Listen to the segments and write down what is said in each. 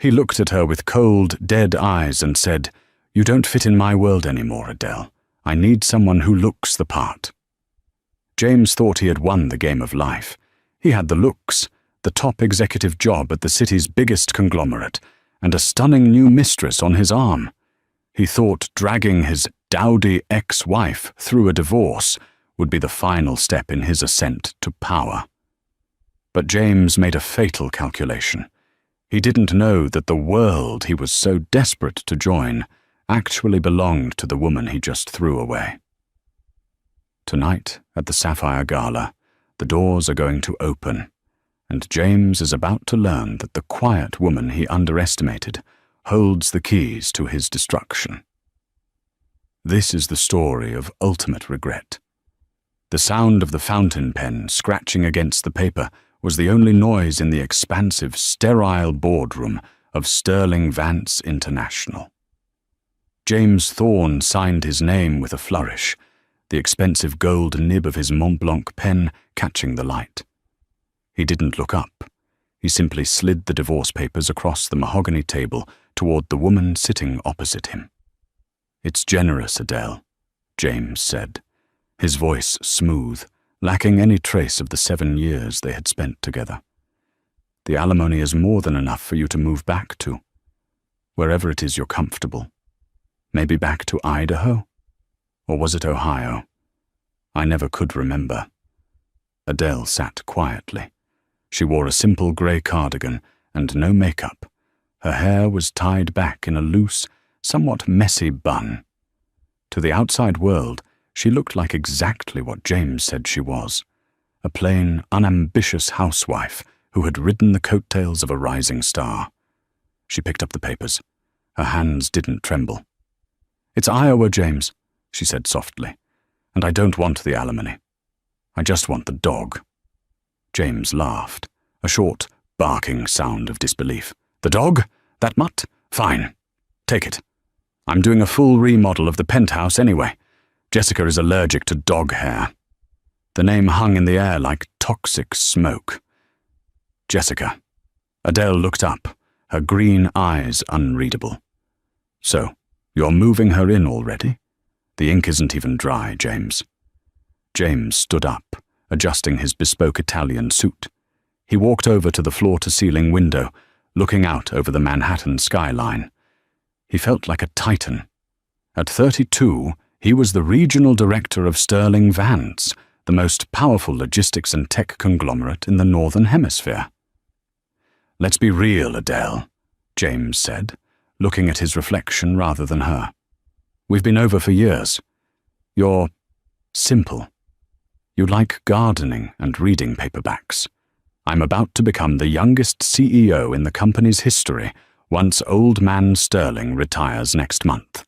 He looked at her with cold, dead eyes and said, "You don't fit in my world anymore, Adele. I need someone who looks the part." James thought he had won the game of life. He had the looks, the top executive job at the city's biggest conglomerate, and a stunning new mistress on his arm. He thought dragging his dowdy ex-wife through a divorce would be the final step in his ascent to power. But James made a fatal calculation. He didn't know that the world he was so desperate to join actually belonged to the woman he just threw away. Tonight, at the Sapphire Gala, the doors are going to open, and James is about to learn that the quiet woman he underestimated holds the keys to his destruction. This is the story of ultimate regret. The sound of the fountain pen scratching against the paper was the only noise in the expansive, sterile boardroom of Sterling Vance International. James Thorne signed his name with a flourish, the expensive gold nib of his Mont Blanc pen catching the light. He didn't look up. He simply slid the divorce papers across the mahogany table toward the woman sitting opposite him. "It's generous, Adele," James said, his voice smooth, lacking any trace of the 7 years they had spent together. "The alimony is more than enough for you to move back to, wherever it is you're comfortable. Maybe back to Idaho? Or was it Ohio? I never could remember." Adele sat quietly. She wore a simple grey cardigan and no makeup. Her hair was tied back in a loose, somewhat messy bun. To the outside world, she looked like exactly what James said she was, a plain, unambitious housewife who had ridden the coattails of a rising star. She picked up the papers. Her hands didn't tremble. "It's Iowa, James," she said softly, "and I don't want the alimony. I just want the dog." James laughed, a short, barking sound of disbelief. "The dog? That mutt? Fine. Take it. I'm doing a full remodel of the penthouse anyway. Jessica is allergic to dog hair." The name hung in the air like toxic smoke. Jessica. Adele looked up, her green eyes unreadable. "So, you're moving her in already? The ink isn't even dry, James." James stood up, adjusting his bespoke Italian suit. He walked over to the floor-to-ceiling window, looking out over the Manhattan skyline. He felt like a titan. At 32, he was the regional director of Sterling Vance, the most powerful logistics and tech conglomerate in the Northern Hemisphere. "Let's be real, Adele," James said, looking at his reflection rather than her. "We've been over for years. You're simple. You like gardening and reading paperbacks. I'm about to become the youngest CEO in the company's history once Old Man Sterling retires next month.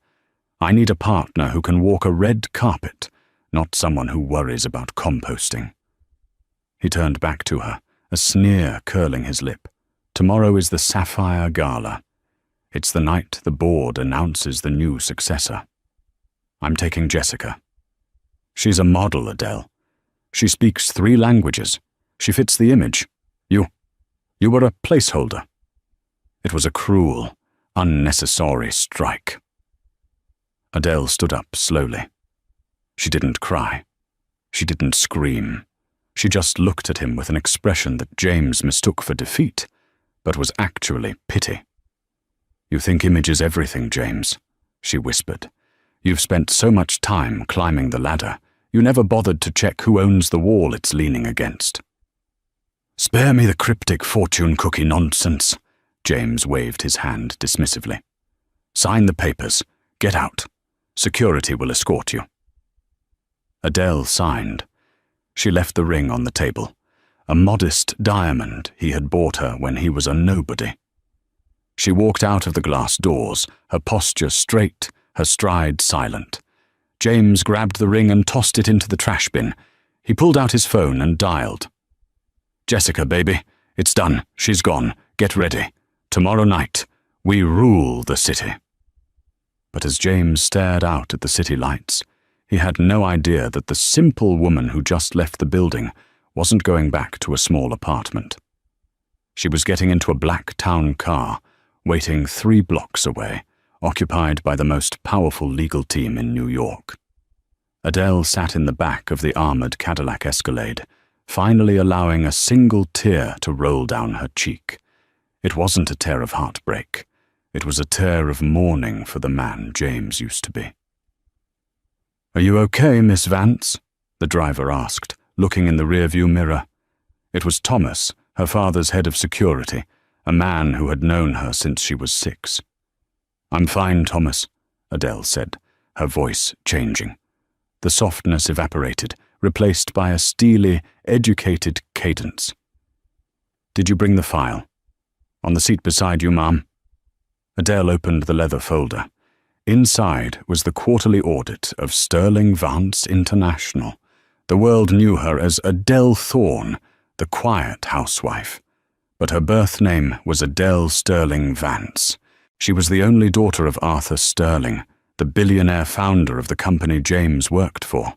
I need a partner who can walk a red carpet, not someone who worries about composting." He turned back to her, a sneer curling his lip. "Tomorrow is the Sapphire Gala. It's the night the board announces the new successor. I'm taking Jessica. She's a model, Adele. She speaks 3 languages. She fits the image. You were a placeholder." It was a cruel, unnecessary strike. Adele stood up slowly. She didn't cry. She didn't scream. She just looked at him with an expression that James mistook for defeat, but was actually pity. "You think image is everything, James," she whispered. "You've spent so much time climbing the ladder, you never bothered to check who owns the wall it's leaning against." "Spare me the cryptic fortune cookie nonsense," James waved his hand dismissively. "Sign the papers. Get out. Security will escort you." Adele signed. She left the ring on the table, a modest diamond he had bought her when he was a nobody. She walked out of the glass doors, her posture straight, her stride silent. James grabbed the ring and tossed it into the trash bin. He pulled out his phone and dialed. "Jessica, baby, it's done. She's gone. Get ready. Tomorrow night, we rule the city." But as James stared out at the city lights, he had no idea that the simple woman who just left the building wasn't going back to a small apartment. She was getting into a black town car, waiting 3 blocks away, occupied by the most powerful legal team in New York. Adele sat in the back of the armored Cadillac Escalade, finally allowing a single tear to roll down her cheek. It wasn't a tear of heartbreak. It was a tear of mourning for the man James used to be. "Are you okay, Miss Vance?" the driver asked, looking in the rearview mirror. It was Thomas, her father's head of security, a man who had known her since she was 6. "I'm fine, Thomas," Adele said, her voice changing. The softness evaporated, replaced by a steely, educated cadence. "Did you bring the file?" "On the seat beside you, Ma'am." Adele opened the leather folder. Inside was the quarterly audit of Sterling Vance International. The world knew her as Adele Thorne, the quiet housewife. But her birth name was Adele Sterling Vance. She was the only daughter of Arthur Sterling, the billionaire founder of the company James worked for.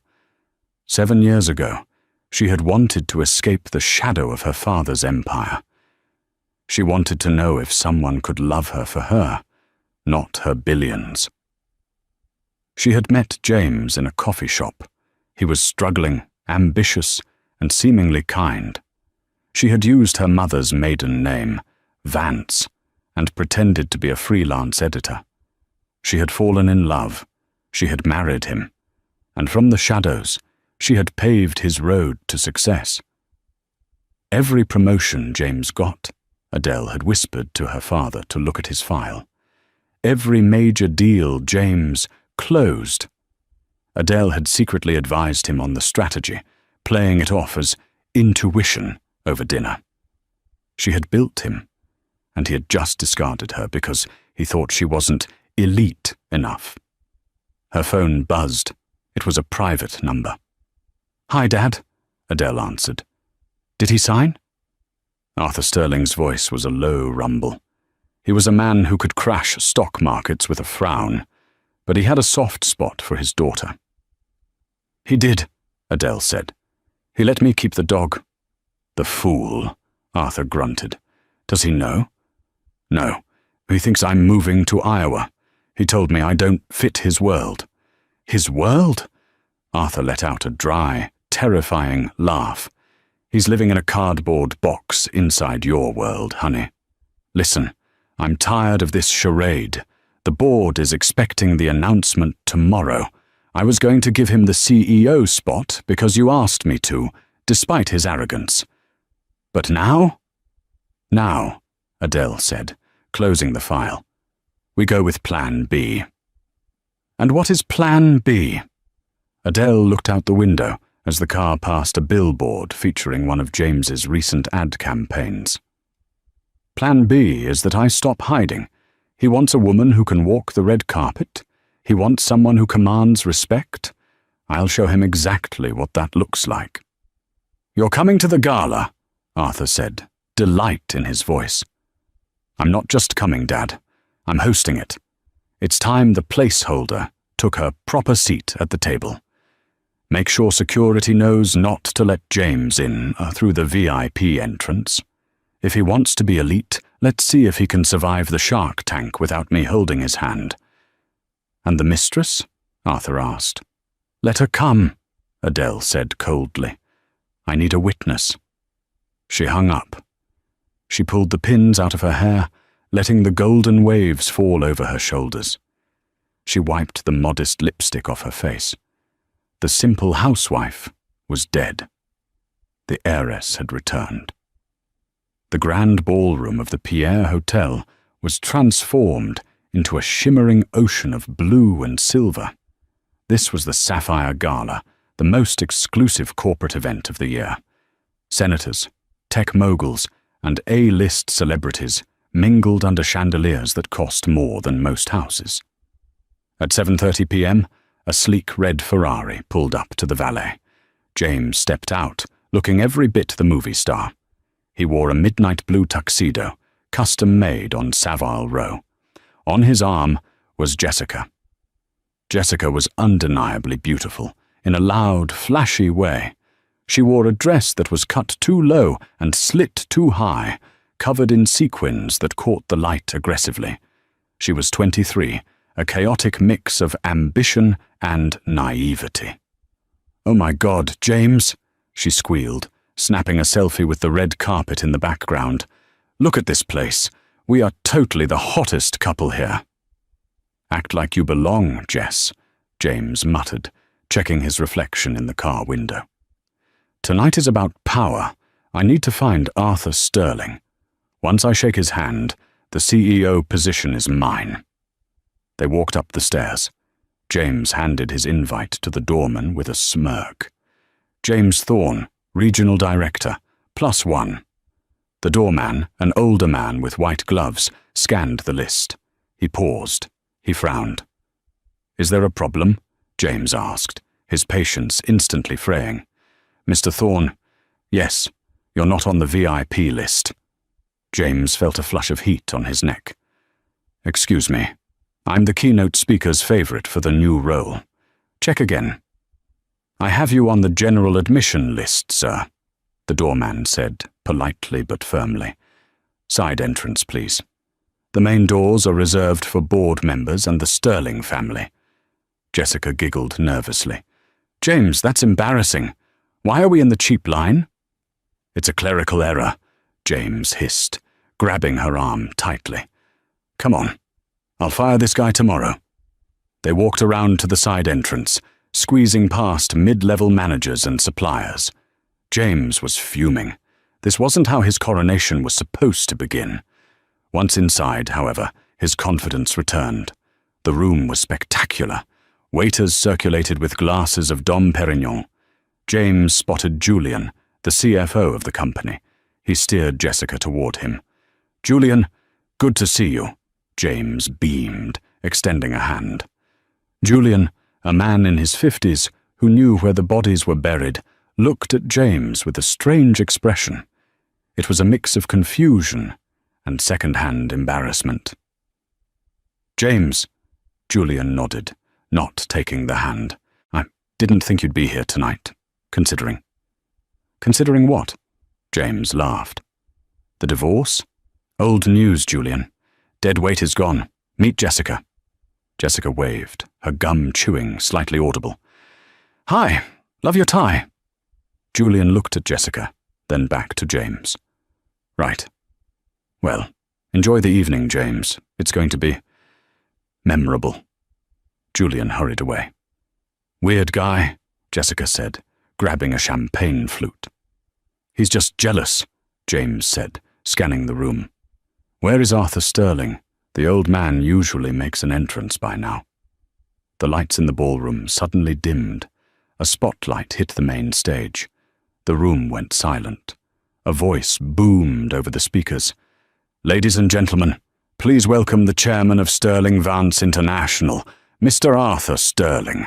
7 years ago, she had wanted to escape the shadow of her father's empire. She wanted to know if someone could love her for her, not her billions. She had met James in a coffee shop. He was struggling, ambitious, and seemingly kind. She had used her mother's maiden name, Vance, and pretended to be a freelance editor. She had fallen in love. She had married him. And from the shadows, she had paved his road to success. Every promotion James got, Adele had whispered to her father to look at his file. Every major deal James closed. Adele had secretly advised him on the strategy, playing it off as intuition over dinner. She had built him, and he had just discarded her because he thought she wasn't elite enough. Her phone buzzed. It was a private number. "Hi, Dad," Adele answered. "Did he sign?" Arthur Sterling's voice was a low rumble. He was a man who could crash stock markets with a frown, but he had a soft spot for his daughter. "He did," Adele said. "He let me keep the dog." "The fool," Arthur grunted. "Does he know?" "No. He thinks I'm moving to Iowa. He told me I don't fit his world." "His world?" Arthur let out a dry, terrifying laugh. "He's living in a cardboard box inside your world, honey. Listen, I'm tired of this charade. The board is expecting the announcement tomorrow. I was going to give him the CEO spot because you asked me to, despite his arrogance. But now?" "Now," Adele said, closing the file. "We go with Plan B." "And what is Plan B?" Adele looked out the window as the car passed a billboard featuring one of James's recent ad campaigns. "Plan B is that I stop hiding. He wants a woman who can walk the red carpet. He wants someone who commands respect. I'll show him exactly what that looks like." "You're coming to the gala," Arthur said, delight in his voice. "I'm not just coming, Dad. I'm hosting it. It's time the placeholder took her proper seat at the table. Make sure security knows not to let James in through the VIP entrance. If he wants to be elite, let's see if he can survive the shark tank without me holding his hand." "And the mistress?" Arthur asked. "Let her come," Adele said coldly. "I need a witness." She hung up. She pulled the pins out of her hair, letting the golden waves fall over her shoulders. She wiped the modest lipstick off her face. The simple housewife was dead. The heiress had returned. The grand ballroom of the Pierre Hotel was transformed into a shimmering ocean of blue and silver. This was the Sapphire Gala, the most exclusive corporate event of the year. Senators, tech moguls, and A-list celebrities mingled under chandeliers that cost more than most houses. At 7:30 p.m., a sleek red Ferrari pulled up to the valet. James stepped out, looking every bit the movie star. He wore a midnight blue tuxedo, custom-made on Savile Row. On his arm was Jessica. Jessica was undeniably beautiful, in a loud, flashy way. She wore a dress that was cut too low and slit too high, covered in sequins that caught the light aggressively. She was 23, a chaotic mix of ambition and naivety. "Oh my God, James," she squealed, snapping a selfie with the red carpet in the background. "Look at this place. We are totally the hottest couple here." "Act like you belong, Jess," James muttered, checking his reflection in the car window. "Tonight is about power. I need to find Arthur Sterling. Once I shake his hand, the CEO position is mine." They walked up the stairs. James handed his invite to the doorman with a smirk. "James Thorne, Regional Director, +1. The doorman, an older man with white gloves, scanned the list. He paused. He frowned. "Is there a problem?" James asked, his patience instantly fraying. "Mr. Thorne, yes, you're not on the VIP list." James felt a flush of heat on his neck. "Excuse me, I'm the keynote speaker's favorite for the new role. Check again." "I have you on the general admission list, sir," the doorman said, politely but firmly. "Side entrance, please. The main doors are reserved for board members and the Sterling family." Jessica giggled nervously. "James, that's embarrassing. Why are we in the cheap line?" "It's a clerical error," James hissed, grabbing her arm tightly. "Come on. I'll fire this guy tomorrow." They walked around to the side entrance, squeezing past mid-level managers and suppliers. James was fuming. This wasn't how his coronation was supposed to begin. Once inside, however, his confidence returned. The room was spectacular. Waiters circulated with glasses of Dom Perignon. James spotted Julian, the CFO of the company. He steered Jessica toward him. "Julian, good to see you," James beamed, extending a hand. Julian, a man in his 50s who knew where the bodies were buried, looked at James with a strange expression. It was a mix of confusion and second-hand embarrassment. "James," Julian nodded, not taking the hand. "I didn't think you'd be here tonight, considering." "Considering what?" James laughed. "The divorce? Old news, Julian. Dead weight is gone. Meet Jessica." Jessica waved, her gum chewing, slightly audible. "Hi, love your tie." Julian looked at Jessica, then back to James. "Right. Well, enjoy the evening, James. It's going to be memorable." Julian hurried away. "Weird guy," Jessica said, grabbing a champagne flute. "He's just jealous," James said, scanning the room. "Where is Arthur Sterling? The old man usually makes an entrance by now." The lights in the ballroom suddenly dimmed. A spotlight hit the main stage. The room went silent. A voice boomed over the speakers. "Ladies and gentlemen, please welcome the chairman of Sterling Vance International, Mr. Arthur Sterling."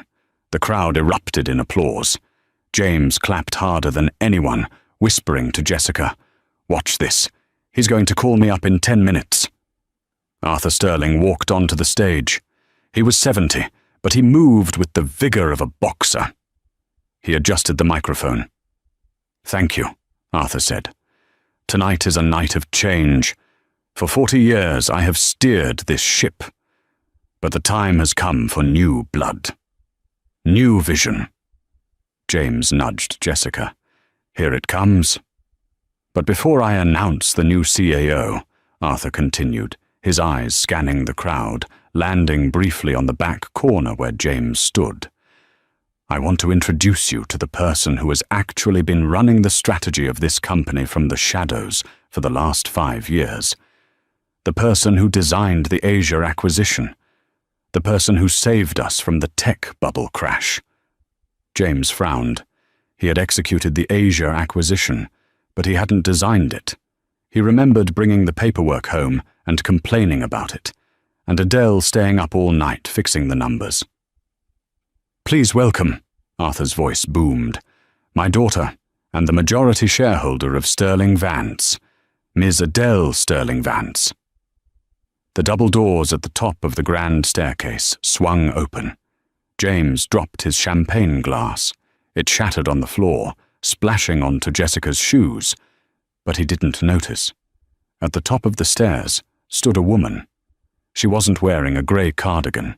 The crowd erupted in applause. James clapped harder than anyone, whispering to Jessica, "Watch this. He's going to call me up in 10 minutes." Arthur Sterling walked onto the stage. He was 70, but he moved with the vigor of a boxer. He adjusted the microphone. "Thank you," Arthur said. "Tonight is a night of change. For 40 years I have steered this ship. But the time has come for new blood. New vision." James nudged Jessica. "Here it comes." "But before I announce the new CAO," Arthur continued, his eyes scanning the crowd, landing briefly on the back corner where James stood, "I want to introduce you to the person who has actually been running the strategy of this company from the shadows for the last 5 years. The person who designed the Asia acquisition. The person who saved us from the tech bubble crash." James frowned. He had executed the Asia acquisition, but he hadn't designed it. He remembered bringing the paperwork home and complaining about it, and Adele staying up all night fixing the numbers. "Please welcome," Arthur's voice boomed, "my daughter and the majority shareholder of Sterling Vance, Ms. Adele Sterling Vance." The double doors at the top of the grand staircase swung open. James dropped his champagne glass. It shattered on the floor, splashing onto Jessica's shoes, but he didn't notice. At the top of the stairs stood a woman. She wasn't wearing a grey cardigan.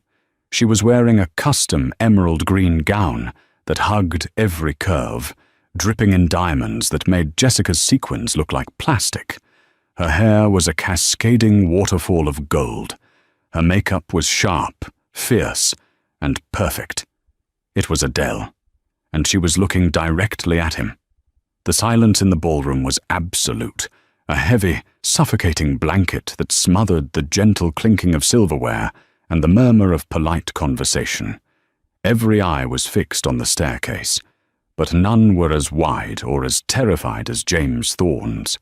She was wearing a custom emerald green gown that hugged every curve, dripping in diamonds that made Jessica's sequins look like plastic. Her hair was a cascading waterfall of gold. Her makeup was sharp, fierce, and perfect. It was Adele, and she was looking directly at him. The silence in the ballroom was absolute, a heavy, suffocating blanket that smothered the gentle clinking of silverware and the murmur of polite conversation. Every eye was fixed on the staircase, but none were as wide or as terrified as James Thorne's.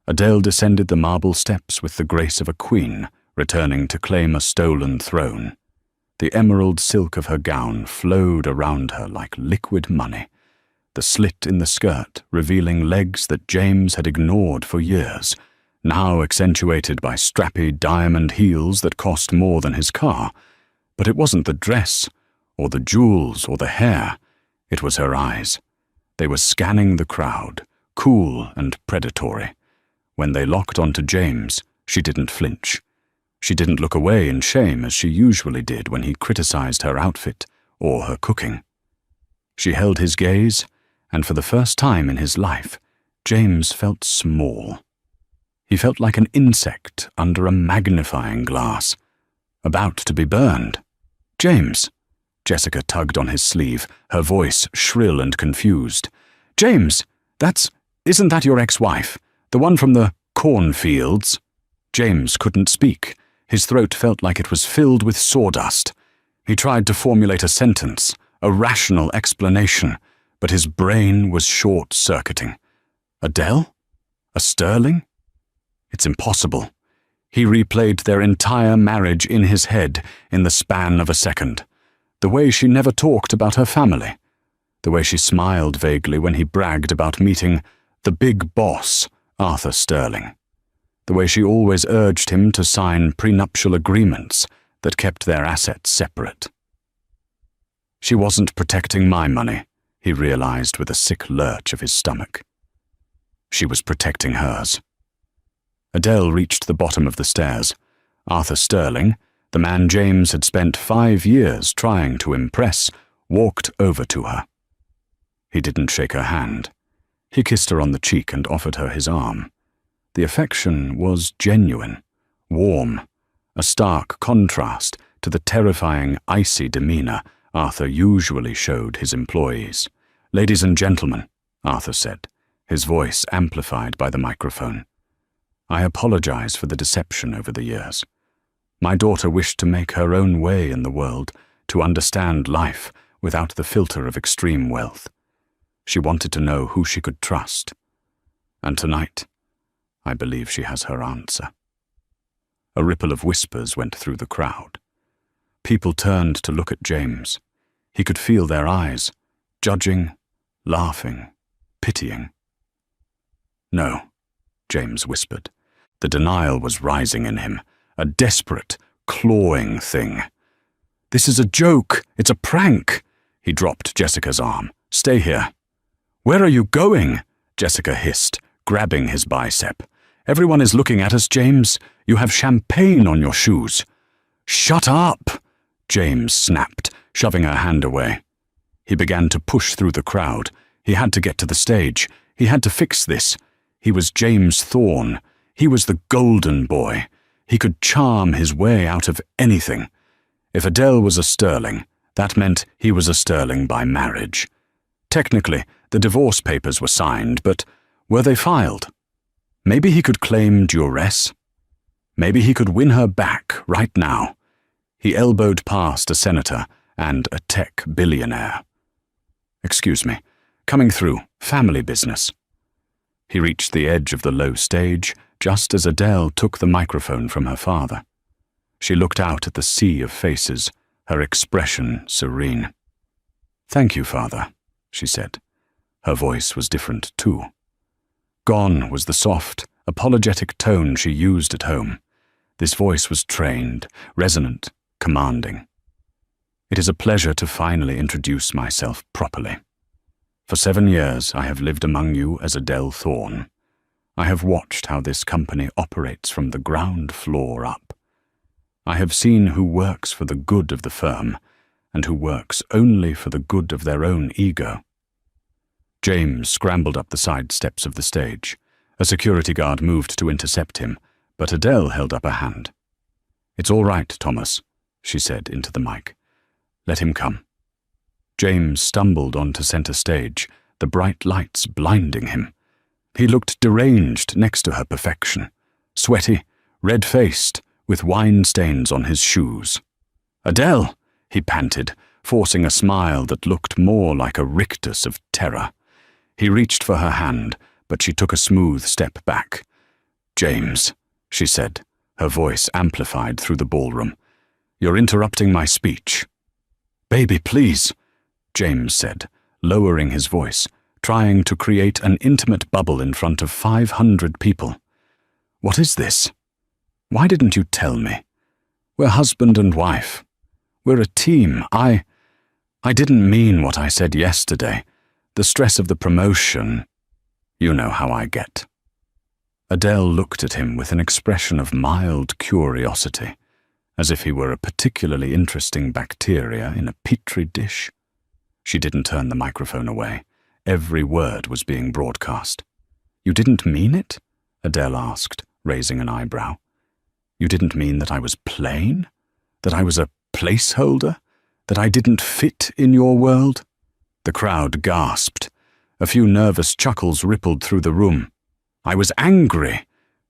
Adele descended the marble steps with the grace of a queen, returning to claim a stolen throne. The emerald silk of her gown flowed around her like liquid money, the slit in the skirt revealing legs that James had ignored for years, now accentuated by strappy diamond heels that cost more than his car. But it wasn't the dress, or the jewels, or the hair. It was her eyes. They were scanning the crowd, cool and predatory. When they locked onto James, she didn't flinch. She didn't look away in shame as she usually did when he criticized her outfit or her cooking. She held his gaze, and for the first time in his life, James felt small. He felt like an insect under a magnifying glass, about to be burned. "James!" Jessica tugged on his sleeve, her voice shrill and confused. "James, isn't that your ex-wife? The one from the cornfields?" James couldn't speak. His throat felt like it was filled with sawdust. He tried to formulate a sentence, a rational explanation, but his brain was short-circuiting. Adele? A Sterling? It's impossible. He replayed their entire marriage in his head in the span of a second. The way she never talked about her family. The way she smiled vaguely when he bragged about meeting the big boss, Arthur Sterling. The way she always urged him to sign prenuptial agreements that kept their assets separate. She wasn't protecting my money, he realized with a sick lurch of his stomach. She was protecting hers. Adele reached the bottom of the stairs. Arthur Sterling, the man James had spent 5 years trying to impress, walked over to her. He didn't shake her hand. He kissed her on the cheek and offered her his arm. The affection was genuine, warm, a stark contrast to the terrifying, icy demeanor Arthur usually showed his employees. "Ladies and gentlemen," Arthur said, his voice amplified by the microphone. "I apologize for the deception over the years. My daughter wished to make her own way in the world, to understand life without the filter of extreme wealth. She wanted to know who she could trust. And tonight, I believe she has her answer." A ripple of whispers went through the crowd. People turned to look at James. He could feel their eyes, judging, laughing, pitying. "No," James whispered. The denial was rising in him, a desperate, clawing thing. "This is a joke. It's a prank." He dropped Jessica's arm. "Stay here." "Where are you going?" Jessica hissed, grabbing his bicep. "Everyone is looking at us, James. You have champagne on your shoes." "Shut up!" James snapped, shoving her hand away. He began to push through the crowd. He had to get to the stage. He had to fix this. He was James Thorne. He was the golden boy. He could charm his way out of anything. If Adele was a Sterling, that meant he was a Sterling by marriage. Technically, the divorce papers were signed, but were they filed? Maybe he could claim duress. Maybe he could win her back right now. He elbowed past a senator and a tech billionaire. "Excuse me, coming through, family business." He reached the edge of the low stage just as Adele took the microphone from her father. She looked out at the sea of faces, her expression serene. "Thank you, Father," she said. Her voice was different, too. Gone was the soft, apologetic tone she used at home. This voice was trained, resonant, commanding. "It is a pleasure to finally introduce myself properly. For 7 years I have lived among you as Adele Thorne. I have watched how this company operates from the ground floor up. I have seen who works for the good of the firm and who works only for the good of their own ego. James scrambled up the side steps of the stage. A security guard moved to intercept him, but Adele held up a hand. "It's all right, Thomas," she said into the mic. "Let him come." James stumbled onto center stage, the bright lights blinding him. He looked deranged next to her perfection, sweaty, red-faced, with wine stains on his shoes. "Adele!" he panted, forcing a smile that looked more like a rictus of terror. He reached for her hand, but she took a smooth step back. "James," she said, her voice amplified through the ballroom, "you're interrupting my speech." "Baby, please," James said, lowering his voice, trying to create an intimate bubble in front of 500 people. "What is this? Why didn't you tell me? We're husband and wife. We're a team. I didn't mean what I said yesterday. The stress of the promotion. You know how I get." Adele looked at him with an expression of mild curiosity, as if he were a particularly interesting bacteria in a petri dish. She didn't turn the microphone away. Every word was being broadcast. "You didn't mean it?" Adele asked, raising an eyebrow. "You didn't mean that I was plain? That I was a placeholder? That I didn't fit in your world?" The crowd gasped. A few nervous chuckles rippled through the room. "I was angry,"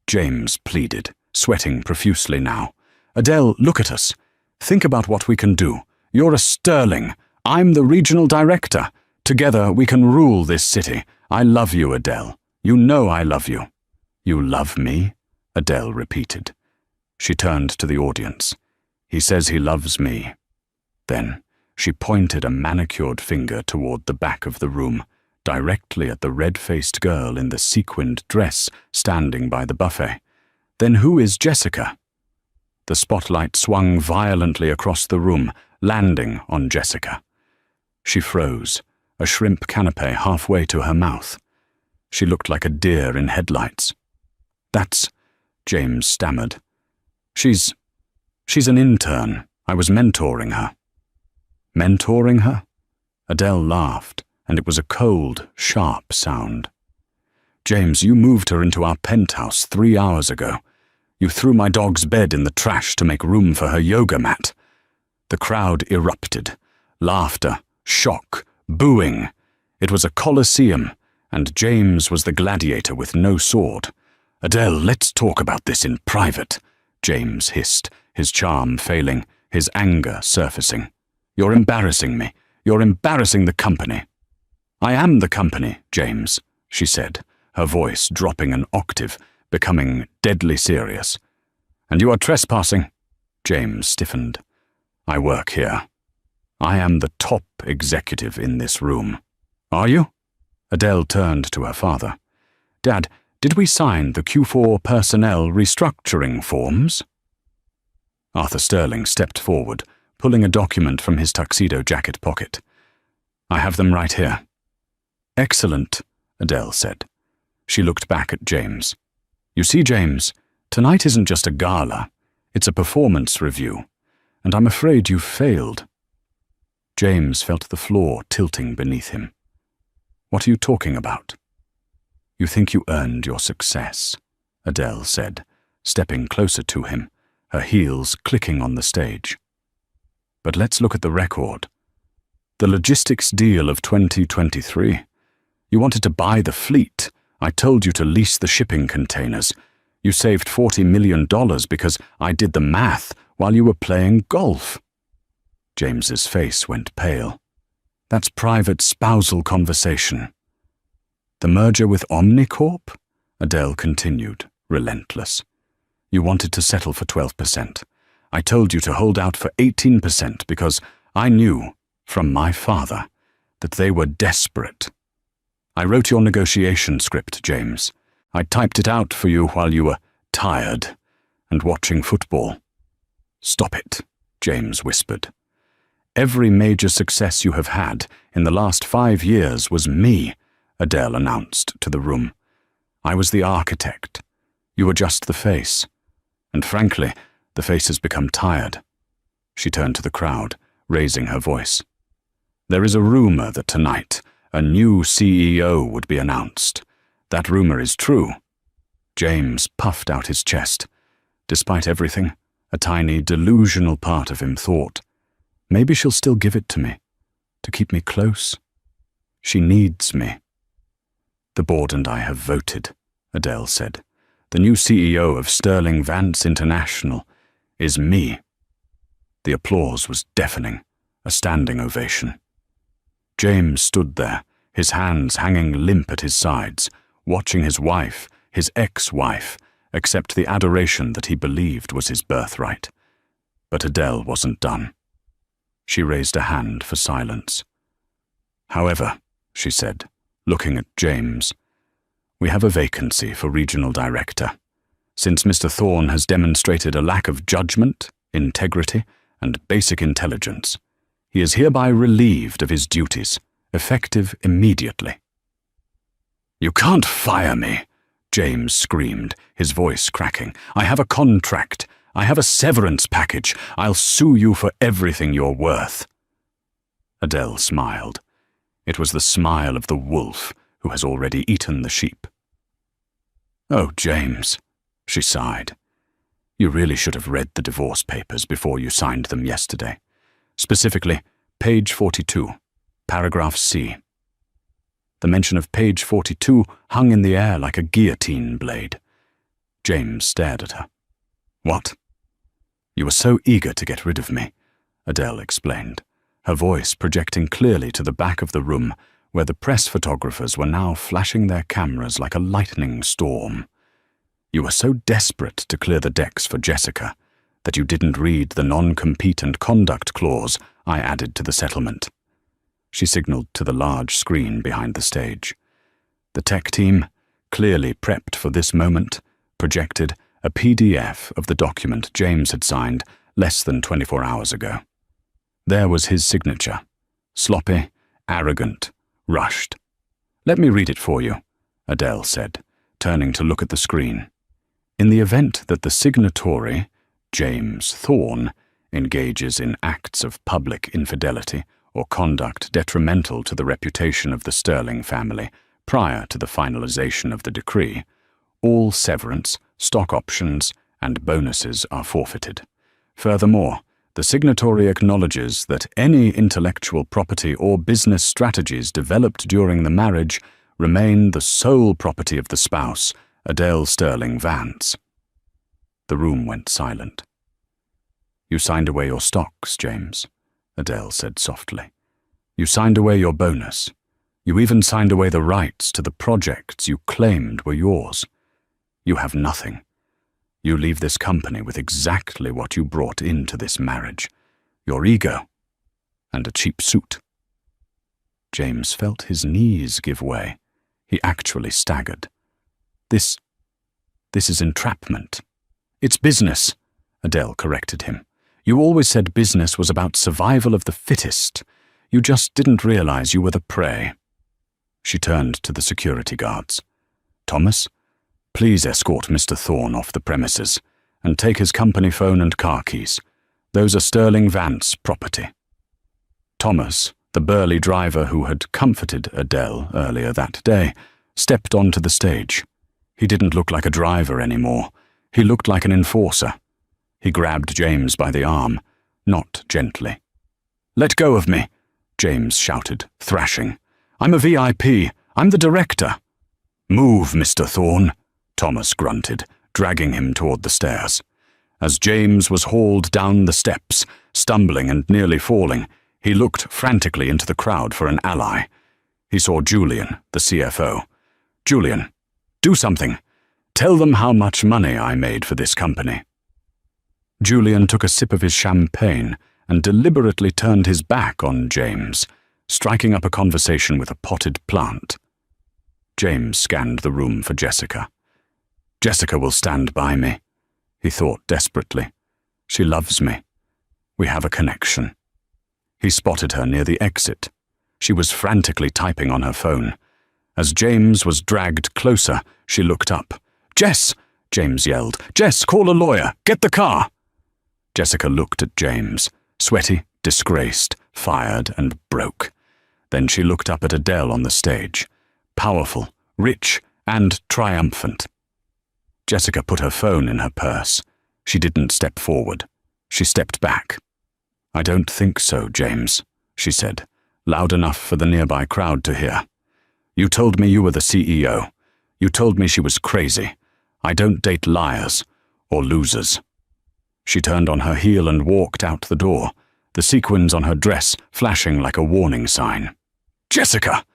James pleaded, sweating profusely now. "Adele, look at us. Think about what we can do. You're a sterling. I'm the regional director. Together we can rule this city. I love you, Adele. You know I love you." "You love me?" Adele repeated. She turned to the audience. "He says he loves me." Then she pointed a manicured finger toward the back of the room, directly at the red-faced girl in the sequined dress standing by the buffet. "Then who is Jessica?" The spotlight swung violently across the room, landing on Jessica. She froze, a shrimp canapé halfway to her mouth. She looked like a deer in headlights. "That's," James stammered. She's an intern. I was mentoring her." "Mentoring her?" Adele laughed, and it was a cold, sharp sound. "James, you moved her into our penthouse 3 hours ago. You threw my dog's bed in the trash to make room for her yoga mat." The crowd erupted. Laughter, shock, booing. It was a coliseum, and James was the gladiator with no sword. "Adele, let's talk about this in private," James hissed, his charm failing, his anger surfacing. "You're embarrassing me. You're embarrassing the company." "I am the company, James," she said, her voice dropping an octave, becoming deadly serious. "And you are trespassing." James stiffened. "I work here. I am the top executive in this room." "Are you?" Adele turned to her father. "Dad, did we sign the Q4 personnel restructuring forms?" Arthur Sterling stepped forward, pulling a document from his tuxedo jacket pocket. "I have them right here." "Excellent," Adele said. She looked back at James. "You see, James, tonight isn't just a gala. It's a performance review, and I'm afraid you've failed." James felt the floor tilting beneath him. "What are you talking about?" "You think you earned your success," Adele said, stepping closer to him, her heels clicking on the stage. "But let's look at the record. The logistics deal of 2023. You wanted to buy the fleet. I told you to lease the shipping containers. You saved $40 million because I did the math while you were playing golf." James's face went pale. "That's private spousal conversation." "The merger with Omnicorp?" Adele continued, relentless. "You wanted to settle for 12%. I told you to hold out for 18% because I knew, from my father, that they were desperate. I wrote your negotiation script, James. I typed it out for you while you were tired and watching football." "Stop it," James whispered. "Every major success you have had in the last 5 years was me," Adele announced to the room. I was the architect. You were just the face. And frankly, the face has become tired. She turned to the crowd, raising her voice. There is a rumor that tonight a new CEO would be announced. That rumor is true. James puffed out his chest. Despite everything, a tiny, delusional part of him thought, maybe she'll still give it to me, to keep me close. She needs me. The board and I have voted, Adele said. The new CEO of Sterling Vance International is me. The applause was deafening, a standing ovation. James stood there, his hands hanging limp at his sides, watching his wife, his ex-wife, accept the adoration that he believed was his birthright. But Adele wasn't done. She raised a hand for silence. However, she said, looking at James, we have a vacancy for regional director. Since Mr. Thorne has demonstrated a lack of judgment, integrity, and basic intelligence, he is hereby relieved of his duties, effective immediately. You can't fire me, James screamed, his voice cracking. I have a contract. I have a severance package. I'll sue you for everything you're worth. Adele smiled. It was the smile of the wolf who has already eaten the sheep. Oh, James, she sighed. You really should have read the divorce papers before you signed them yesterday. Specifically, page 42, paragraph C. The mention of page 42 hung in the air like a guillotine blade. James stared at her. What? You were so eager to get rid of me, Adele explained, her voice projecting clearly to the back of the room where the press photographers were now flashing their cameras like a lightning storm. You were so desperate to clear the decks for Jessica that you didn't read the non-compete and conduct clause I added to the settlement. She signaled to the large screen behind the stage. The tech team, clearly prepped for this moment, projected a PDF of the document James had signed less than 24 hours ago. There was his signature, sloppy, arrogant, rushed. Let me read it for you, Adele said, turning to look at the screen. In the event that the signatory, James Thorne, engages in acts of public infidelity or conduct detrimental to the reputation of the Sterling family prior to the finalization of the decree, all severance, stock options, and bonuses are forfeited. Furthermore, the signatory acknowledges that any intellectual property or business strategies developed during the marriage remain the sole property of the spouse, Adele Sterling Vance. The room went silent. You signed away your stocks, James, Adele said softly. You signed away your bonus. You even signed away the rights to the projects you claimed were yours. You have nothing. You leave this company with exactly what you brought into this marriage, your ego, and a cheap suit. James felt his knees give way. He actually staggered. This is entrapment. It's business, Adele corrected him. You always said business was about survival of the fittest. You just didn't realize you were the prey. She turned to the security guards. Thomas, please escort Mr. Thorne off the premises and take his company phone and car keys. Those are Sterling Vance property. Thomas, the burly driver who had comforted Adele earlier that day, stepped onto the stage. He didn't look like a driver anymore. He looked like an enforcer. He grabbed James by the arm, not gently. Let go of me, James shouted, thrashing. I'm a VIP. I'm the director. Move, Mr. Thorne, Thomas grunted, dragging him toward the stairs. As James was hauled down the steps, stumbling and nearly falling, he looked frantically into the crowd for an ally. He saw Julian, the CFO. Julian, do something. Tell them how much money I made for this company. Julian took a sip of his champagne and deliberately turned his back on James, striking up a conversation with a potted plant. James scanned the room for Jessica. Jessica will stand by me, he thought desperately. She loves me. We have a connection. He spotted her near the exit. She was frantically typing on her phone. As James was dragged closer, she looked up. "Jess!" James yelled. "Jess, call a lawyer! Get the car!" Jessica looked at James, sweaty, disgraced, fired, and broke. Then she looked up at Adele on the stage, powerful, rich, and triumphant. Jessica put her phone in her purse. She didn't step forward. She stepped back. "I don't think so, James," she said, loud enough for the nearby crowd to hear. "You told me you were the CEO. You told me she was crazy. I don't date liars or losers." She turned on her heel and walked out the door, the sequins on her dress flashing like a warning sign. "Jessica!"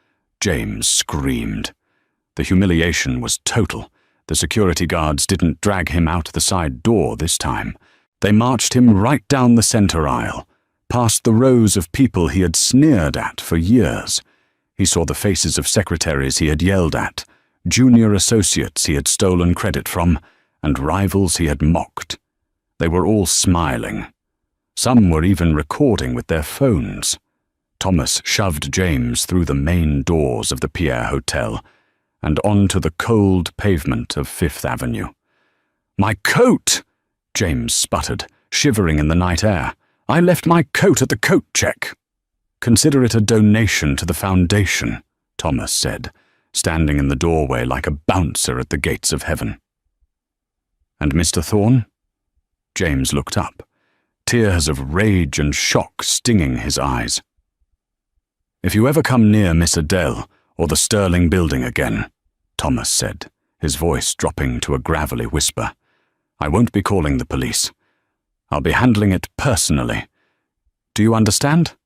James screamed. The humiliation was total. The security guards didn't drag him out the side door this time. They marched him right down the center aisle, past the rows of people he had sneered at for years. He saw the faces of secretaries he had yelled at, junior associates he had stolen credit from, and rivals he had mocked. They were all smiling. Some were even recording with their phones. Thomas shoved James through the main doors of the Pierre Hotel and onto the cold pavement of Fifth Avenue. "My coat!" James sputtered, shivering in the night air. "I left my coat at the coat check." "Consider it a donation to the foundation," Thomas said, standing in the doorway like a bouncer at the gates of heaven. "And Mr. Thorne?" James looked up, tears of rage and shock stinging his eyes. "If you ever come near Miss Adele or the Sterling building again," Thomas said, his voice dropping to a gravelly whisper, "I won't be calling the police. I'll be handling it personally. Do you understand?"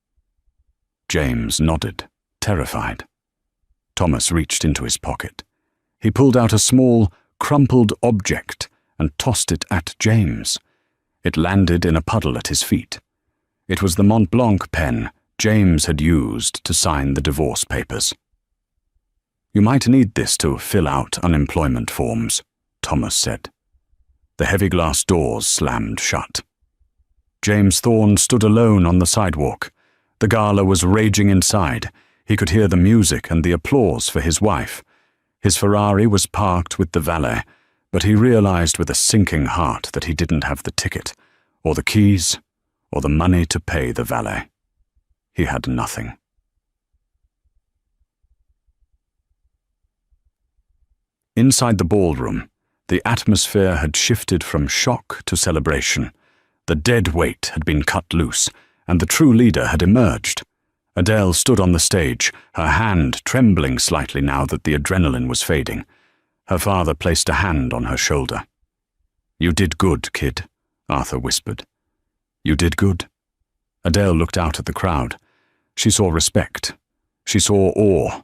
James nodded, terrified. Thomas reached into his pocket. He pulled out a small, crumpled object and tossed it at James. It landed in a puddle at his feet. It was the Mont Blanc pen James had used to sign the divorce papers. "You might need this to fill out unemployment forms," Thomas said. The heavy glass doors slammed shut. James Thorne stood alone on the sidewalk. The gala was raging inside. He could hear the music and the applause for his wife. His Ferrari was parked with the valet, but he realized with a sinking heart that he didn't have the ticket, or the keys, or the money to pay the valet. He had nothing. Inside the ballroom, the atmosphere had shifted from shock to celebration. The dead weight had been cut loose, and the true leader had emerged. Adele stood on the stage, her hand trembling slightly now that the adrenaline was fading. Her father placed a hand on her shoulder. "You did good, kid," Arthur whispered. "You did good." Adele looked out at the crowd. She saw respect. She saw awe,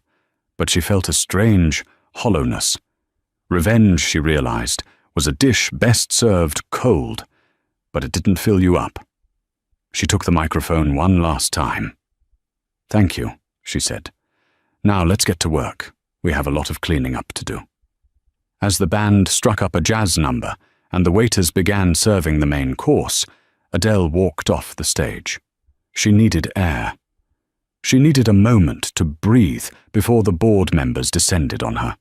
but she felt a strange hollowness. Revenge, she realized, was a dish best served cold, but it didn't fill you up. She took the microphone one last time. "Thank you," she said. "Now let's get to work. We have a lot of cleaning up to do." As the band struck up a jazz number and the waiters began serving the main course, Adele walked off the stage. She needed air. She needed a moment to breathe before the board members descended on her.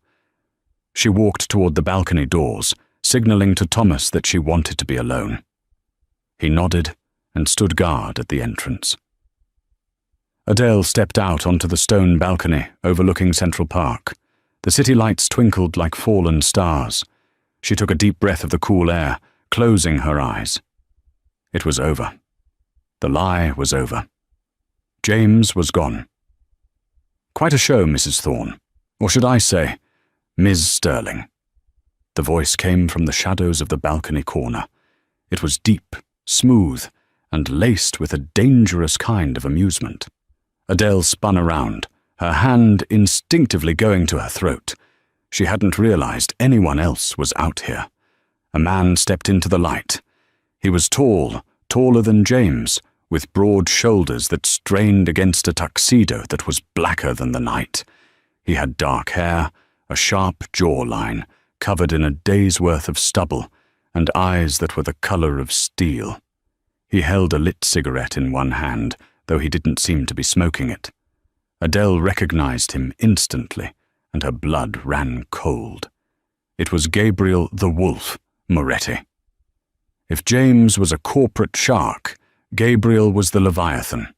She walked toward the balcony doors, signaling to Thomas that she wanted to be alone. He nodded and stood guard at the entrance. Adele stepped out onto the stone balcony overlooking Central Park. The city lights twinkled like fallen stars. She took a deep breath of the cool air, closing her eyes. It was over. The lie was over. James was gone. "Quite a show, Mrs. Thorne. Or should I say, Ms. Sterling." The voice came from the shadows of the balcony corner. It was deep, smooth, and laced with a dangerous kind of amusement. Adele spun around, her hand instinctively going to her throat. She hadn't realized anyone else was out here. A man stepped into the light. He was tall, taller than James, with broad shoulders that strained against a tuxedo that was blacker than the night. He had dark hair, a sharp jawline, covered in a day's worth of stubble, and eyes that were the color of steel. He held a lit cigarette in one hand, though he didn't seem to be smoking it. Adele recognized him instantly, and her blood ran cold. It was Gabriel the Wolf Moretti. If James was a corporate shark, Gabriel was the Leviathan.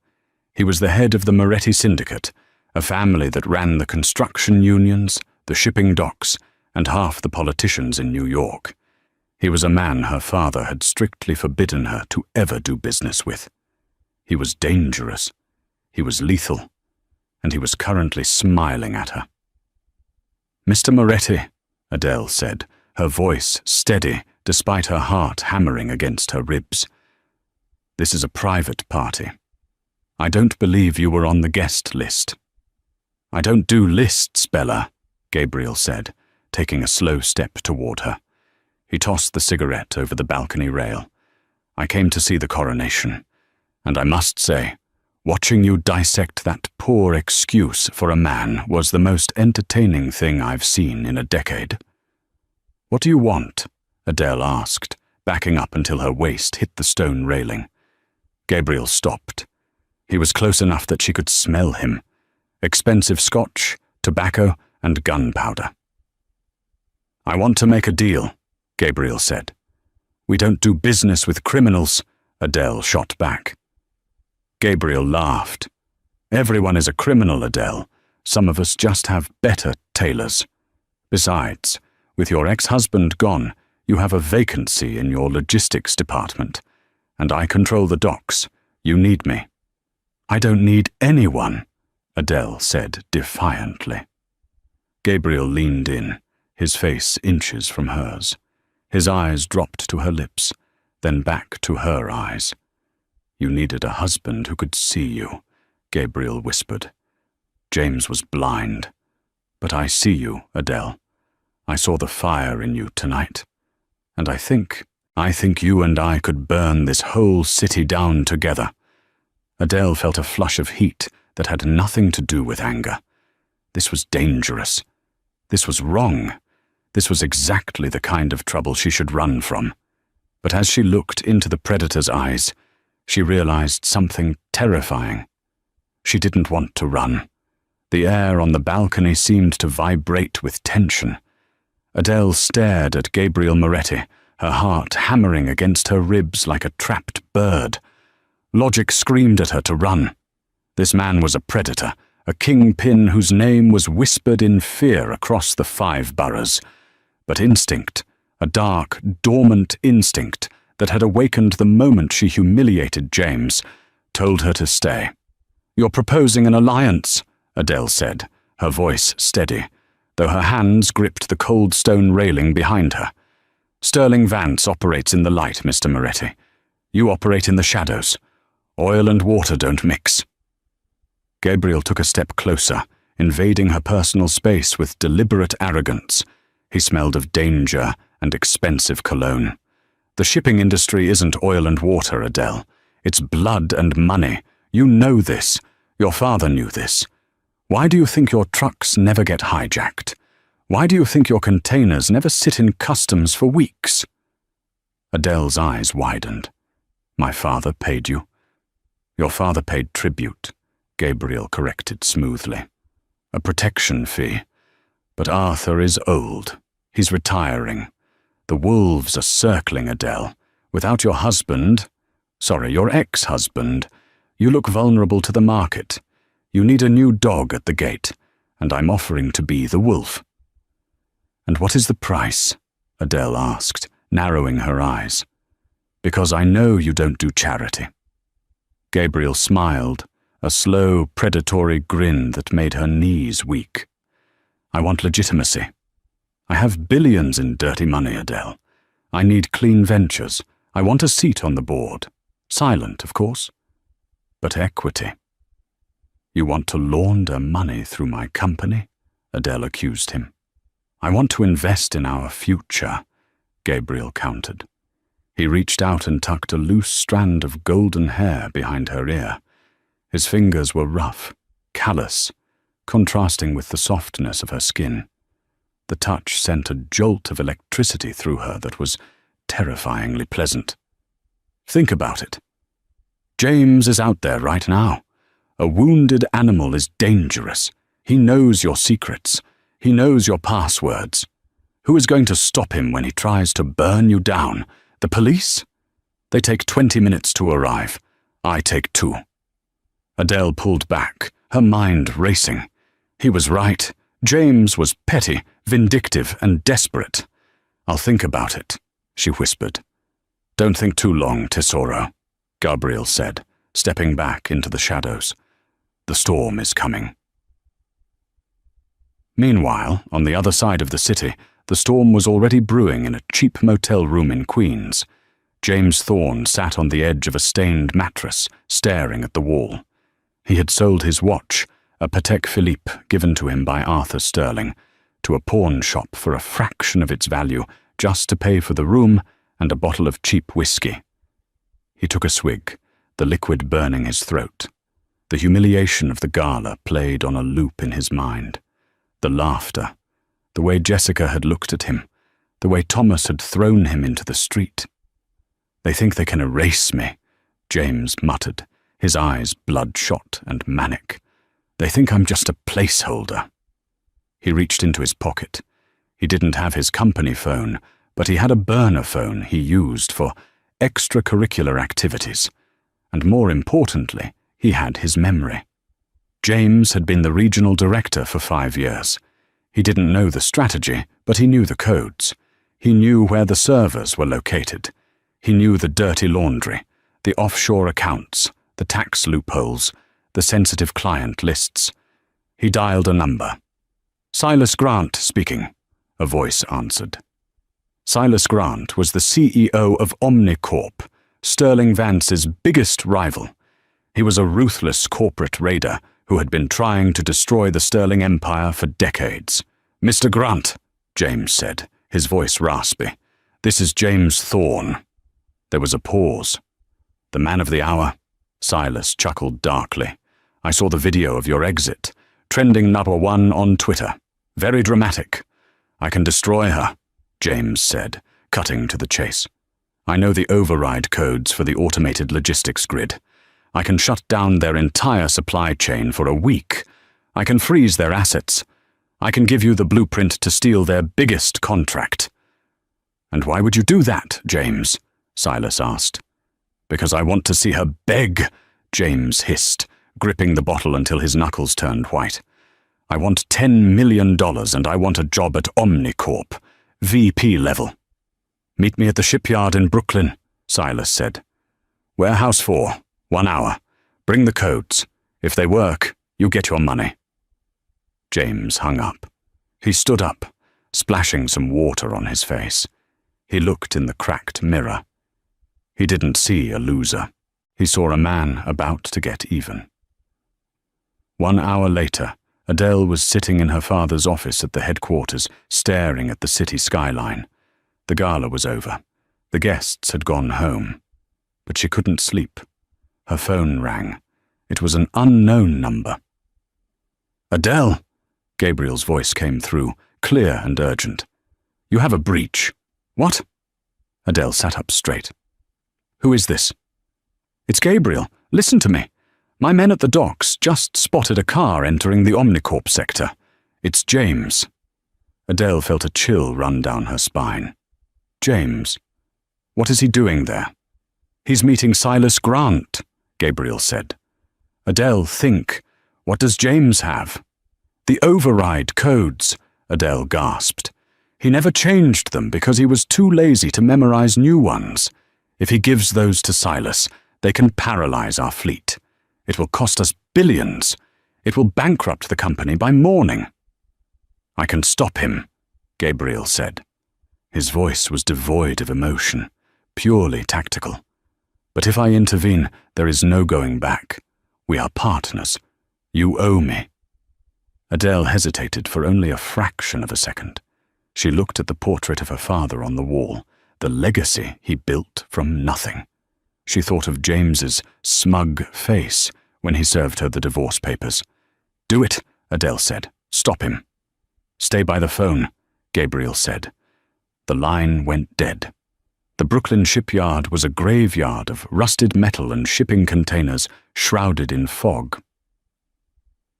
He was the head of the Moretti Syndicate, a family that ran the construction unions, the shipping docks, and half the politicians in New York. He was a man her father had strictly forbidden her to ever do business with. He was dangerous, he was lethal, and he was currently smiling at her. "Mr. Moretti," Adele said, her voice steady despite her heart hammering against her ribs. "This is a private party. I don't believe you were on the guest list." "I don't do lists, Bella," Gabriel said, taking a slow step toward her. He tossed the cigarette over the balcony rail. "I came to see the coronation, and I must say, watching you dissect that poor excuse for a man was the most entertaining thing I've seen in a decade." "What do you want?" Adele asked, backing up until her waist hit the stone railing. Gabriel stopped. He was close enough that she could smell him. Expensive scotch, tobacco, and gunpowder. "I want to make a deal," Gabriel said. "We don't do business with criminals," Adele shot back. Gabriel laughed. "Everyone is a criminal, Adele. Some of us just have better tailors. Besides, with your ex-husband gone, you have a vacancy in your logistics department, and I control the docks. You need me." "I don't need anyone," Adele said defiantly. Gabriel leaned in, his face inches from hers. His eyes dropped to her lips, then back to her eyes. "You needed a husband who could see you," Gabriel whispered. "James was blind. But I see you, Adele. I saw the fire in you tonight. And I think you and I could burn this whole city down together." Adele felt a flush of heat that had nothing to do with anger. This was dangerous. This was wrong. This was exactly the kind of trouble she should run from. But as she looked into the predator's eyes, she realized something terrifying. She didn't want to run. The air on the balcony seemed to vibrate with tension. Adele stared at Gabriel Moretti, her heart hammering against her ribs like a trapped bird. Logic screamed at her to run. This man was a predator, a kingpin whose name was whispered in fear across the 5 boroughs. But instinct, a dark, dormant instinct that had awakened the moment she humiliated James, told her to stay. "You're proposing an alliance," Adele said, her voice steady, though her hands gripped the cold stone railing behind her. "Sterling Vance operates in the light, Mr. Moretti. You operate in the shadows. Oil and water don't mix." Gabriel took a step closer, invading her personal space with deliberate arrogance. He smelled of danger and expensive cologne. "The shipping industry isn't oil and water, Adele. It's blood and money. You know this. Your father knew this. Why do you think your trucks never get hijacked? Why do you think your containers never sit in customs for weeks?" Adele's eyes widened. "My father paid you." "Your father paid tribute," Gabriel corrected smoothly. "A protection fee. But Arthur is old. He's retiring. The wolves are circling, Adele. Without your your ex-husband, you look vulnerable to the market. You need a new dog at the gate, and I'm offering to be the wolf." "And what is the price?" Adele asked, narrowing her eyes. "Because I know you don't do charity." Gabriel smiled, a slow, predatory grin that made her knees weak. "I want legitimacy. I have billions in dirty money, Adele. I need clean ventures. I want a seat on the board. Silent, of course. But equity." "You want to launder money through my company?" Adele accused him. "I want to invest in our future," Gabriel countered. He reached out and tucked a loose strand of golden hair behind her ear. His fingers were rough, callous, contrasting with the softness of her skin. The touch sent a jolt of electricity through her that was terrifyingly pleasant. "Think about it. James is out there right now. A wounded animal is dangerous. He knows your secrets. He knows your passwords. Who is going to stop him when he tries to burn you down? The police? They take 20 minutes to arrive. I take 2. Adele pulled back, her mind racing. He was right. James was petty, vindictive, and desperate. I'll think about it, she whispered. Don't think too long, Tesoro, Gabriel said, stepping back into the shadows. The storm is coming. Meanwhile, on the other side of the city, the storm was already brewing in a cheap motel room in Queens. James Thorne sat on the edge of a stained mattress, staring at the wall. He had sold his watch, a Patek Philippe given to him by Arthur Sterling, to a pawn shop for a fraction of its value just to pay for the room and a bottle of cheap whiskey. He took a swig, the liquid burning his throat. The humiliation of the gala played on a loop in his mind. The laughter, the way Jessica had looked at him, the way Thomas had thrown him into the street. They think they can erase me, James muttered, his eyes bloodshot and manic. They think I'm just a placeholder. He reached into his pocket. He didn't have his company phone, but he had a burner phone he used for extracurricular activities. And more importantly, he had his memory. James had been the regional director for 5 years. He didn't know the strategy, but he knew the codes. He knew where the servers were located. He knew the dirty laundry, the offshore accounts, the tax loopholes, the sensitive client lists. He dialed a number. Silas Grant speaking, a voice answered. Silas Grant was the CEO of Omnicorp, Sterling Vance's biggest rival. He was a ruthless corporate raider who had been trying to destroy the Sterling Empire for decades. Mr. Grant, James said, his voice raspy. This is James Thorne. There was a pause. The man of the hour? Silas chuckled darkly. I saw the video of your exit, trending #1 on Twitter. Very dramatic. I can destroy her, James said, cutting to the chase. I know the override codes for the automated logistics grid. I can shut down their entire supply chain for a week. I can freeze their assets. I can give you the blueprint to steal their biggest contract. And why would you do that, James? Silas asked. Because I want to see her beg, James hissed, gripping the bottle until his knuckles turned white. I want $10 million and I want a job at Omnicorp, VP level. Meet me at the shipyard in Brooklyn, Silas said. Warehouse 4, 1 hour. Bring the codes. If they work, you get your money. James hung up. He stood up, splashing some water on his face. He looked in the cracked mirror. He didn't see a loser. He saw a man about to get even. 1 hour later, Adele was sitting in her father's office at the headquarters, staring at the city skyline. The gala was over. The guests had gone home. But she couldn't sleep. Her phone rang. It was an unknown number. Adele! Gabriel's voice came through, clear and urgent. You have a breach. What? Adele sat up straight. Who is this? It's Gabriel. Listen to me. My men at the docks just spotted a car entering the Omnicorp sector. It's James. Adele felt a chill run down her spine. James? What is he doing there? He's meeting Silas Grant, Gabriel said. Adele, think. What does James have? The override codes, Adele gasped. He never changed them because he was too lazy to memorize new ones. If he gives those to Silas, they can paralyze our fleet. It will cost us billions. It will bankrupt the company by morning. I can stop him, Gabriel said. His voice was devoid of emotion, purely tactical. But if I intervene, there is no going back. We are partners. You owe me. Adele hesitated for only a fraction of a second. She looked at the portrait of her father on the wall, the legacy he built from nothing. She thought of James's smug face when he served her the divorce papers. Do it, Adele said. Stop him. Stay by the phone, Gabriel said. The line went dead. The Brooklyn shipyard was a graveyard of rusted metal and shipping containers shrouded in fog.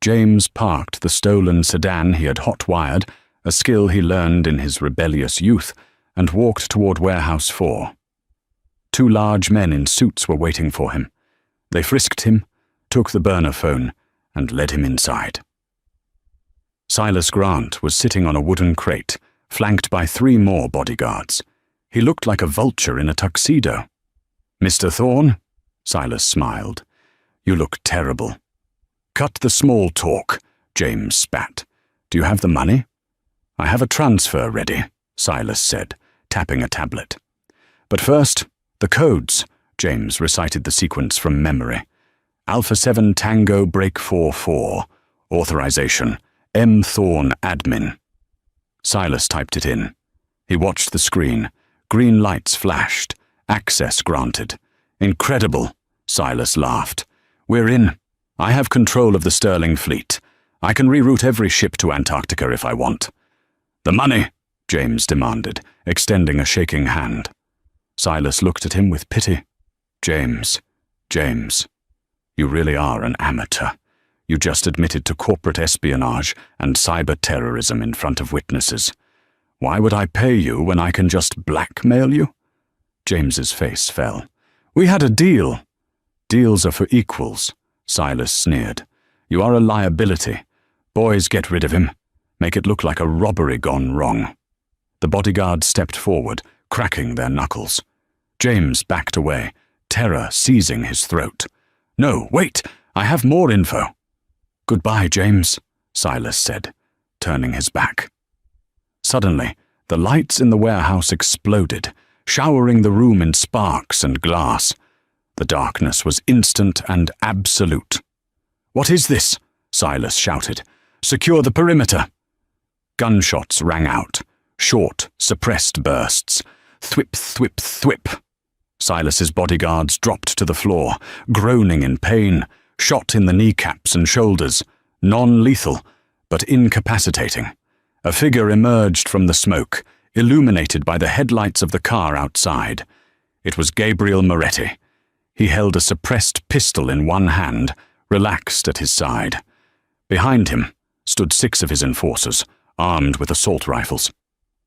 James parked the stolen sedan he had hot-wired, a skill he learned in his rebellious youth, and walked toward Warehouse 4. 2 large men in suits were waiting for him. They frisked him, took the burner phone, and led him inside. Silas Grant was sitting on a wooden crate, flanked by 3 more bodyguards. He looked like a vulture in a tuxedo. "Mr. Thorne?" Silas smiled. "You look terrible." "Cut the small talk," James spat. "Do you have the money?" "I have a transfer ready," Silas said, tapping a tablet. "But first, the codes," James recited the sequence from memory. Alpha 7 Tango Break 4-4. Authorization, M. Thorne Admin. Silas typed it in. He watched the screen. Green lights flashed. Access granted. "Incredible," Silas laughed. "We're in. I have control of the Sterling fleet. I can reroute every ship to Antarctica if I want." "The money," James demanded, extending a shaking hand. Silas looked at him with pity. James, you really are an amateur. You just admitted to corporate espionage and cyber-terrorism in front of witnesses. Why would I pay you when I can just blackmail you?" James's face fell. "We had a deal." "Deals are for equals," Silas sneered. "You are a liability. Boys, get rid of him. Make it look like a robbery gone wrong." The bodyguards stepped forward, cracking their knuckles. James backed away, terror seizing his throat. "No, wait! I have more info." "Goodbye, James," Silas said, turning his back. Suddenly, the lights in the warehouse exploded, showering the room in sparks and glass. The darkness was instant and absolute. "What is this?" Silas shouted. "Secure the perimeter." Gunshots rang out, short, suppressed bursts. Thwip, thwip, thwip. Silas's bodyguards dropped to the floor, groaning in pain, shot in the kneecaps and shoulders, non-lethal, but incapacitating. A figure emerged from the smoke, illuminated by the headlights of the car outside. It was Gabriel Moretti. He held a suppressed pistol in one hand, relaxed at his side. Behind him stood 6 of his enforcers, armed with assault rifles.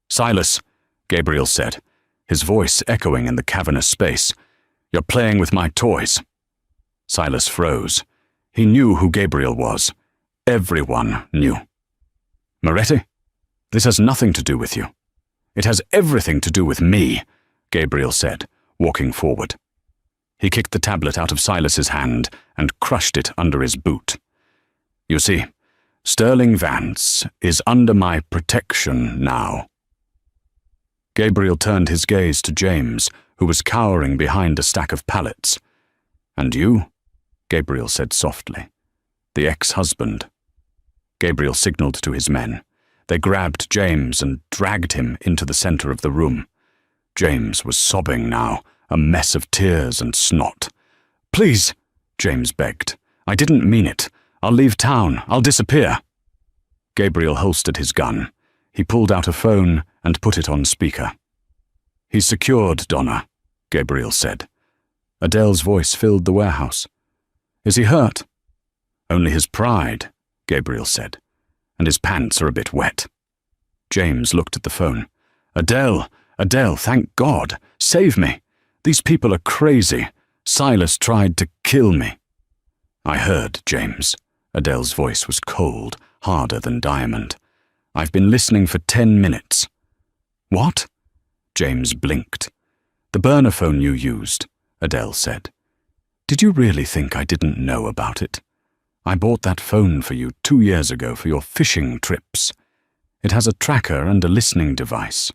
"Silas," Gabriel said, his voice echoing in the cavernous space, "you're playing with my toys." Silas froze. He knew who Gabriel was. Everyone knew. "Moretti, this has nothing to do with you." "It has everything to do with me," Gabriel said, walking forward. He kicked the tablet out of Silas's hand and crushed it under his boot. "You see, Sterling Vance is under my protection now." Gabriel turned his gaze to James, who was cowering behind a stack of pallets. "And you?" Gabriel said softly. "The ex-husband." Gabriel signaled to his men. They grabbed James and dragged him into the center of the room. James was sobbing now, a mess of tears and snot. "Please," James begged. "I didn't mean it. I'll leave town. I'll disappear." Gabriel holstered his gun. He pulled out a phone and put it on speaker. "He's secured, Donna," Gabriel said. Adele's voice filled the warehouse. "Is he hurt?" "Only his pride," Gabriel said, "and his pants are a bit wet." James looked at the phone. Adele, thank God. Save me. These people are crazy. Silas tried to kill me." "I heard, James." Adele's voice was cold, harder than diamond. "I've been listening for 10 minutes. "What?" James blinked. "The burner phone you used," Adele said. "Did you really think I didn't know about it? I bought that phone for you 2 years ago for your fishing trips. It has a tracker and a listening device.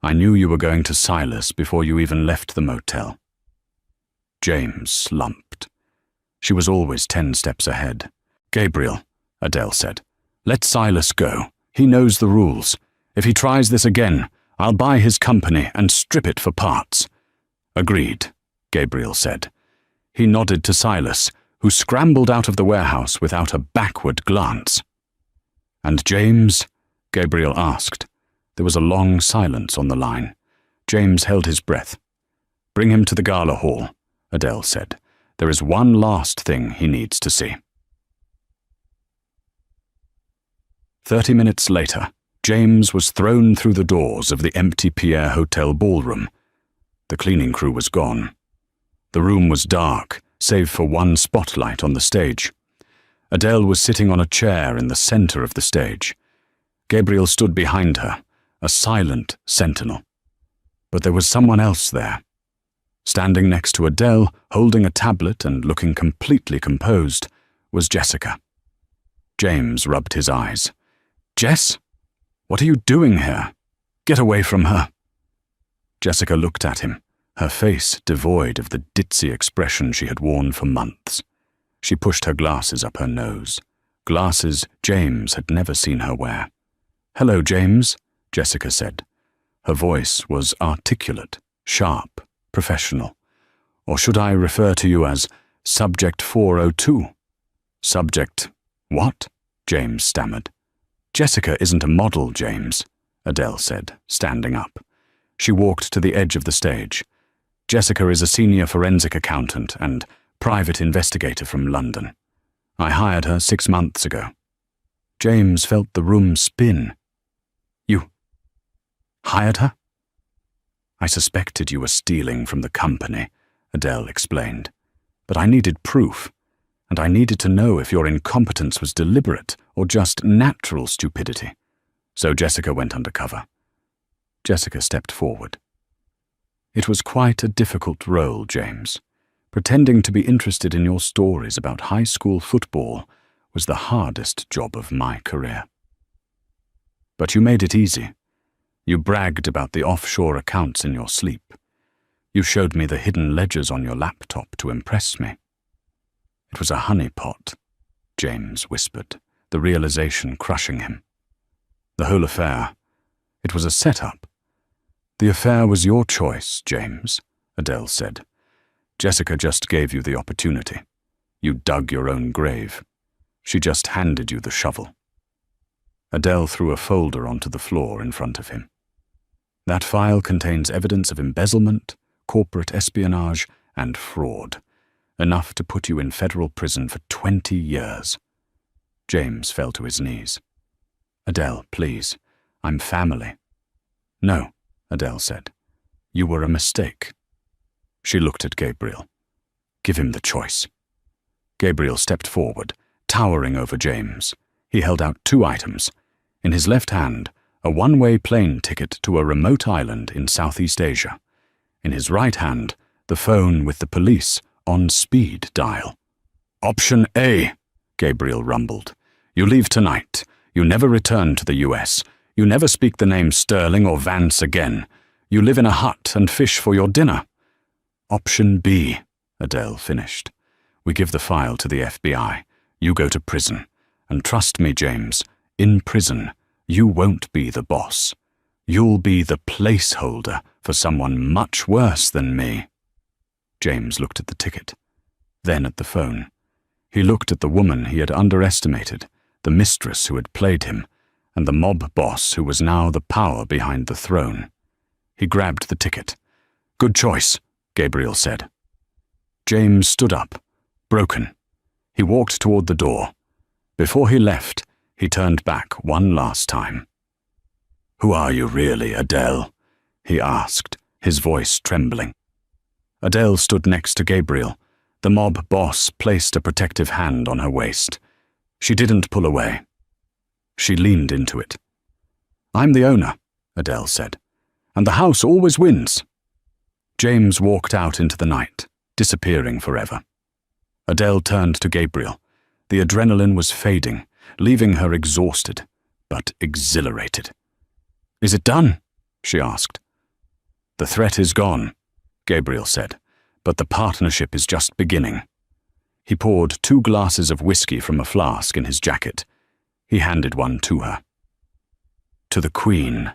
I knew you were going to Silas before you even left the motel." James slumped. She was always 10 steps ahead. "Gabriel," Adele said, "let Silas go. He knows the rules. If he tries this again, I'll buy his company and strip it for parts." "Agreed," Gabriel said. He nodded to Silas, who scrambled out of the warehouse without a backward glance. "And James?" Gabriel asked. There was a long silence on the line. James held his breath. "Bring him to the Gala hall," Adele said. "There is one last thing he needs to see." 30 minutes later, James was thrown through the doors of the empty Pierre Hotel ballroom. The cleaning crew was gone. The room was dark, save for one spotlight on the stage. Adele was sitting on a chair in the center of the stage. Gabriel stood behind her, a silent sentinel. But there was someone else there. Standing next to Adele, holding a tablet and looking completely composed, was Jessica. James rubbed his eyes. "Jess? What are you doing here? Get away from her." Jessica looked at him, her face devoid of the ditzy expression she had worn for months. She pushed her glasses up her nose, glasses James had never seen her wear. "Hello, James," Jessica said. Her voice was articulate, sharp, professional. "Or should I refer to you as Subject 402? "Subject what?" James stammered. "Jessica isn't a model, James," Adele said, standing up. She walked to the edge of the stage. "Jessica is a senior forensic accountant and private investigator from London. I hired her 6 months ago." James felt the room spin. "You hired her?" "I suspected you were stealing from the company," Adele explained. "But I needed proof, and I needed to know if your incompetence was deliberate or just natural stupidity. So Jessica went undercover." Jessica stepped forward. "It was quite a difficult role, James. Pretending to be interested in your stories about high school football was the hardest job of my career. But you made it easy. You bragged about the offshore accounts in your sleep. You showed me the hidden ledgers on your laptop to impress me." "It was a honeypot," James whispered, the realization crushing him. "The whole affair, it was a setup." "The affair was your choice, James," Adele said. "Jessica just gave you the opportunity. You dug your own grave. She just handed you the shovel." Adele threw a folder onto the floor in front of him. "That file contains evidence of embezzlement, corporate espionage, and fraud, enough to put you in federal prison for 20 years. James fell to his knees. "Adele, please, I'm family." "No," Adele said. "You were a mistake." She looked at Gabriel. "Give him the choice." Gabriel stepped forward, towering over James. He held out 2 items. In his left hand, a one-way plane ticket to a remote island in Southeast Asia. In his right hand, the phone with the police on speed dial. "Option A," Gabriel rumbled. "You leave tonight. You never return to the US. You never speak the name Sterling or Vance again. You live in a hut and fish for your dinner." "Option B," Adele finished. "We give the file to the FBI. You go to prison. And trust me, James, in prison, you won't be the boss. You'll be the placeholder for someone much worse than me." James looked at the ticket, then at the phone. He looked at the woman he had underestimated, the mistress who had played him, and the mob boss who was now the power behind the throne. He grabbed the ticket. "Good choice," Gabriel said. James stood up, broken. He walked toward the door. Before he left, he turned back one last time. "Who are you really, Adele?" he asked, his voice trembling. Adele stood next to Gabriel. The mob boss placed a protective hand on her waist. She didn't pull away. She leaned into it. "I'm the owner," Adele said, "and the house always wins." James walked out into the night, disappearing forever. Adele turned to Gabriel. The adrenaline was fading, leaving her exhausted, but exhilarated. "Is it done?" she asked. "The threat is gone," Gabriel said, "but the partnership is just beginning." He poured 2 glasses of whiskey from a flask in his jacket. He handed one to her. "To the Queen,"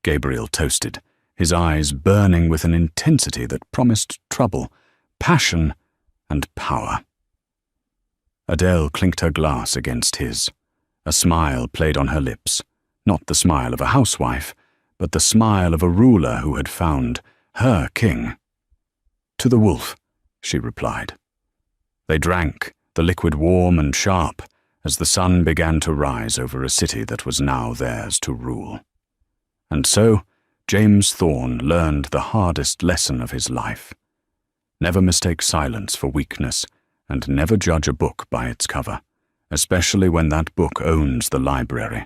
Gabriel toasted, his eyes burning with an intensity that promised trouble, passion, and power. Adele clinked her glass against his. A smile played on her lips, not the smile of a housewife, but the smile of a ruler who had found her king. "To the wolf," she replied. They drank, the liquid warm and sharp, as the sun began to rise over a city that was now theirs to rule. And so, James Thorne learned the hardest lesson of his life. Never mistake silence for weakness, and never judge a book by its cover, especially when that book owns the library.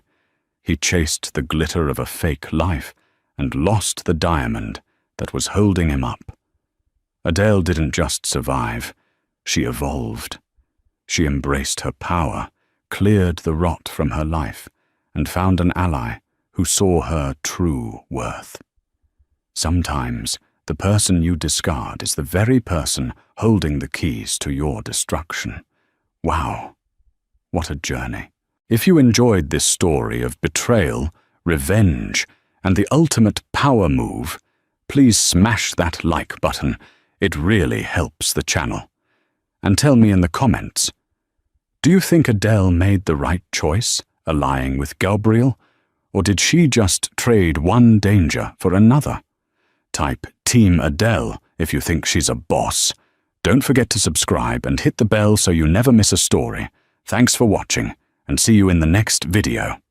He chased the glitter of a fake life and lost the diamond that was holding him up. Adele didn't just survive, she evolved. She embraced her power, cleared the rot from her life, and found an ally who saw her true worth. Sometimes, the person you discard is the very person holding the keys to your destruction. Wow, what a journey. If you enjoyed this story of betrayal, revenge, and the ultimate power move, please smash that like button. It really helps the channel. And tell me in the comments, do you think Adele made the right choice, allying with Gabriel, or did she just trade one danger for another? Type Team Adele if you think she's a boss. Don't forget to subscribe and hit the bell so you never miss a story. Thanks for watching, and see you in the next video.